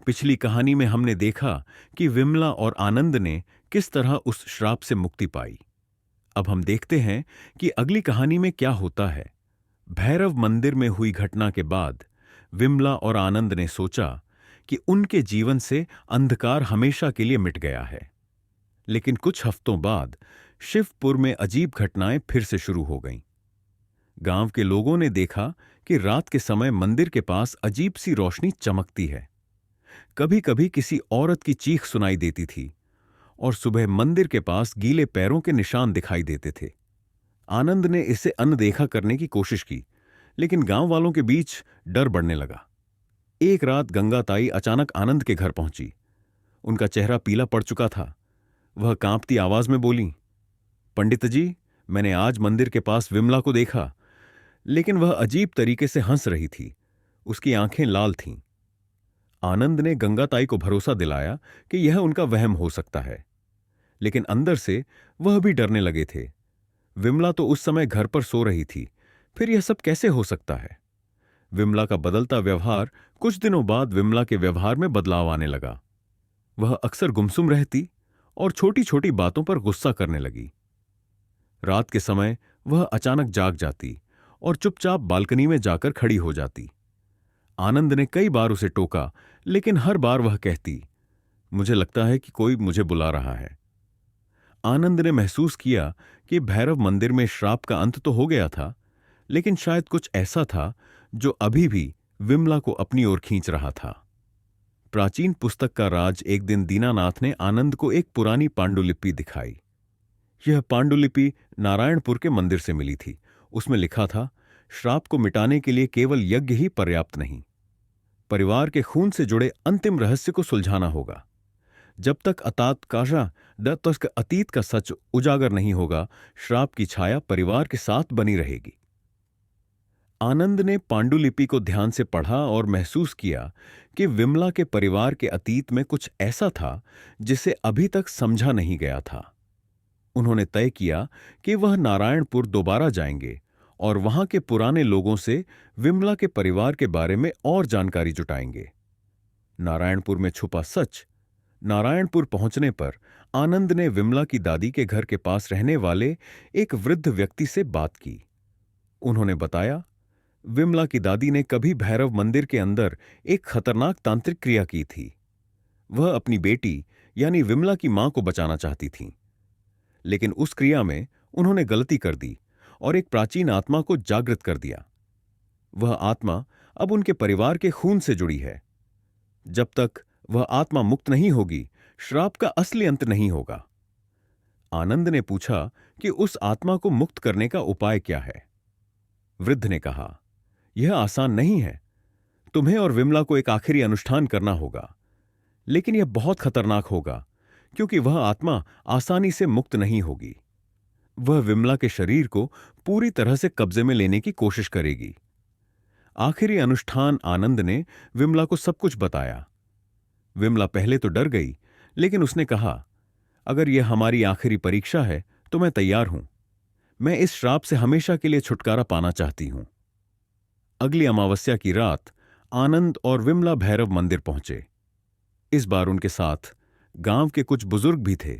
पिछली कहानी में हमने देखा कि विमला और आनंद ने किस तरह उस श्राप से मुक्ति पाई। अब हम देखते हैं कि अगली कहानी में क्या होता है। भैरव मंदिर में हुई घटना के बाद विमला और आनंद ने सोचा कि उनके जीवन से अंधकार हमेशा के लिए मिट गया है। लेकिन कुछ हफ्तों बाद शिवपुर में अजीब घटनाएं फिर से शुरू हो गईं। गांव के लोगों ने देखा कि रात के समय मंदिर के पास अजीब सी रोशनी चमकती है। कभी कभी किसी औरत की चीख सुनाई देती थी और सुबह मंदिर के पास गीले पैरों के निशान दिखाई देते थे। आनंद ने इसे अनदेखा करने की कोशिश की, लेकिन गांव वालों के बीच डर बढ़ने लगा। एक रात गंगा ताई अचानक आनंद के घर पहुंची। उनका चेहरा पीला पड़ चुका था। वह कांपती आवाज में बोली, पंडित जी, मैंने आज मंदिर के पास विमला को देखा, लेकिन वह अजीब तरीके से हंस रही थी। उसकी आंखें लाल थीं। आनंद ने गंगा ताई को भरोसा दिलाया कि यह उनका वहम हो सकता है, लेकिन अंदर से वह भी डरने लगे थे। विमला तो उस समय घर पर सो रही थी, फिर यह सब कैसे हो सकता है? विमला का बदलता व्यवहार, कुछ दिनों बाद विमला के व्यवहार में बदलाव आने लगा। वह अक्सर गुमसुम रहती और छोटी छोटी बातों पर गुस्सा करने लगी। रात के समय वह अचानक जाग जाती और चुपचाप बालकनी में जाकर खड़ी हो जाती। आनंद ने कई बार उसे टोका, लेकिन हर बार वह कहती, मुझे लगता है कि कोई मुझे बुला रहा है। आनंद ने महसूस किया कि भैरव मंदिर में श्राप का अंत तो हो गया था, लेकिन शायद कुछ ऐसा था जो अभी भी विमला को अपनी ओर खींच रहा था। प्राचीन पुस्तक का राज एक दिन दीनानाथ ने आनंद को एक पुरानी पांडुलिपि दिखाई। यह पांडुलिपि नारायणपुर के मंदिर से मिली थी। उसमें लिखा था, श्राप को मिटाने के लिए केवल यज्ञ ही पर्याप्त नहीं, परिवार के खून से जुड़े अंतिम रहस्य को सुलझाना होगा। जब तक अतीत का सच उजागर नहीं होगा, श्राप की छाया परिवार के साथ बनी रहेगी। आनंद ने पांडुलिपि को ध्यान से पढ़ा और महसूस किया कि विमला के परिवार के अतीत में कुछ ऐसा था जिसे अभी तक समझा नहीं गया था। उन्होंने तय किया कि वह नारायणपुर दोबारा जाएंगे और वहां के पुराने लोगों से विमला के परिवार के बारे में और जानकारी जुटाएंगे। नारायणपुर में छुपा सच। नारायणपुर पहुंचने पर आनंद ने विमला की दादी के घर के पास रहने वाले एक वृद्ध व्यक्ति से बात की। उन्होंने बताया, विमला की दादी ने कभी भैरव मंदिर के अंदर एक खतरनाक तांत्रिक क्रिया की थी। वह अपनी बेटी यानी विमला की मां को बचाना चाहती थीं, लेकिन उस क्रिया में उन्होंने गलती कर दी और एक प्राचीन आत्मा को जागृत कर दिया। वह आत्मा अब उनके परिवार के खून से जुड़ी है। जब तक वह आत्मा मुक्त नहीं होगी, श्राप का असली अंत नहीं होगा। आनंद ने पूछा कि उस आत्मा को मुक्त करने का उपाय क्या है। वृद्ध ने कहा, यह आसान नहीं है। तुम्हें और विमला को एक आखिरी अनुष्ठान करना होगा, लेकिन यह बहुत खतरनाक होगा, क्योंकि वह आत्मा आसानी से मुक्त नहीं होगी। वह विमला के शरीर को पूरी तरह से कब्जे में लेने की कोशिश करेगी। आखिरी अनुष्ठान आनंद ने विमला को सब कुछ बताया। विमला पहले तो डर गई, लेकिन उसने कहा, अगर यह हमारी आखिरी परीक्षा है तो मैं तैयार हूं। मैं इस श्राप से हमेशा के लिए छुटकारा पाना चाहती हूं। अगली अमावस्या की रात आनंद और विमला भैरव मंदिर पहुंचे। इस बार उनके साथ गांव के कुछ बुजुर्ग भी थे।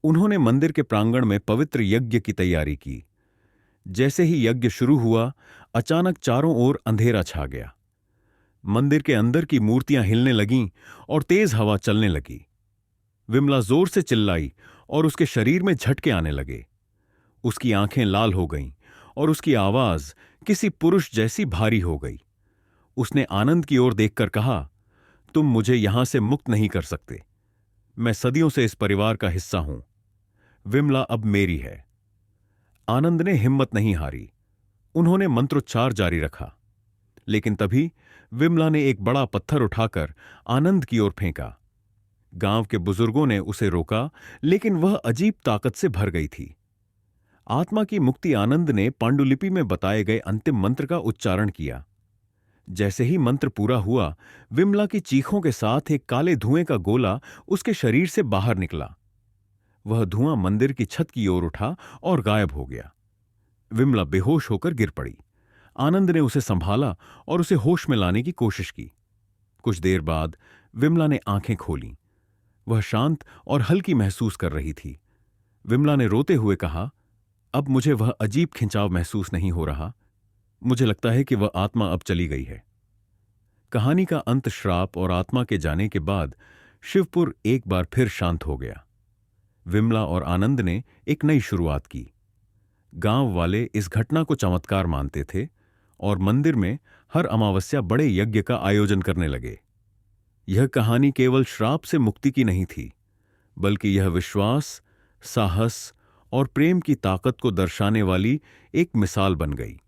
उन्होंने मंदिर के प्रांगण में पवित्र यज्ञ की तैयारी की। जैसे ही यज्ञ शुरू हुआ, अचानक चारों ओर अंधेरा छा गया। मंदिर के अंदर की मूर्तियां हिलने लगीं और तेज हवा चलने लगी। विमला जोर से चिल्लाई और उसके शरीर में झटके आने लगे। उसकी आंखें लाल हो गईं और उसकी आवाज किसी पुरुष जैसी भारी हो गई। उसने आनंद की ओर देखकर कहा, तुम मुझे यहां से मुक्त नहीं कर सकते। मैं सदियों से इस परिवार का हिस्सा हूं। विमला अब मेरी है। आनंद ने हिम्मत नहीं हारी। उन्होंने मंत्रोच्चार जारी रखा, लेकिन तभी विमला ने एक बड़ा पत्थर उठाकर आनंद की ओर फेंका। गांव के बुजुर्गों ने उसे रोका, लेकिन वह अजीब ताकत से भर गई थी। आत्मा की मुक्ति आनंद ने पांडुलिपि में बताए गए अंतिम मंत्र का उच्चारण किया। जैसे ही मंत्र पूरा हुआ, विमला की चीखों के साथ एक काले धुएं का गोला उसके शरीर से बाहर निकला। वह धुआं मंदिर की छत की ओर उठा और गायब हो गया। विमला बेहोश होकर गिर पड़ी। आनंद ने उसे संभाला और उसे होश में लाने की कोशिश की। कुछ देर बाद विमला ने आंखें खोलीं। वह शांत और हल्की महसूस कर रही थी। विमला ने रोते हुए कहा, अब मुझे वह अजीब खिंचाव महसूस नहीं हो रहा। मुझे लगता है कि वह आत्मा अब चली गई है। कहानी का अंत श्राप और आत्मा के जाने के बाद शिवपुर एक बार फिर शांत हो गया। विमला और आनंद ने एक नई शुरुआत की। गांव वाले इस घटना को चमत्कार मानते थे और मंदिर में हर अमावस्या बड़े यज्ञ का आयोजन करने लगे। यह कहानी केवल श्राप से मुक्ति की नहीं थी, बल्कि यह विश्वास, साहस और प्रेम की ताकत को दर्शाने वाली एक मिसाल बन गई।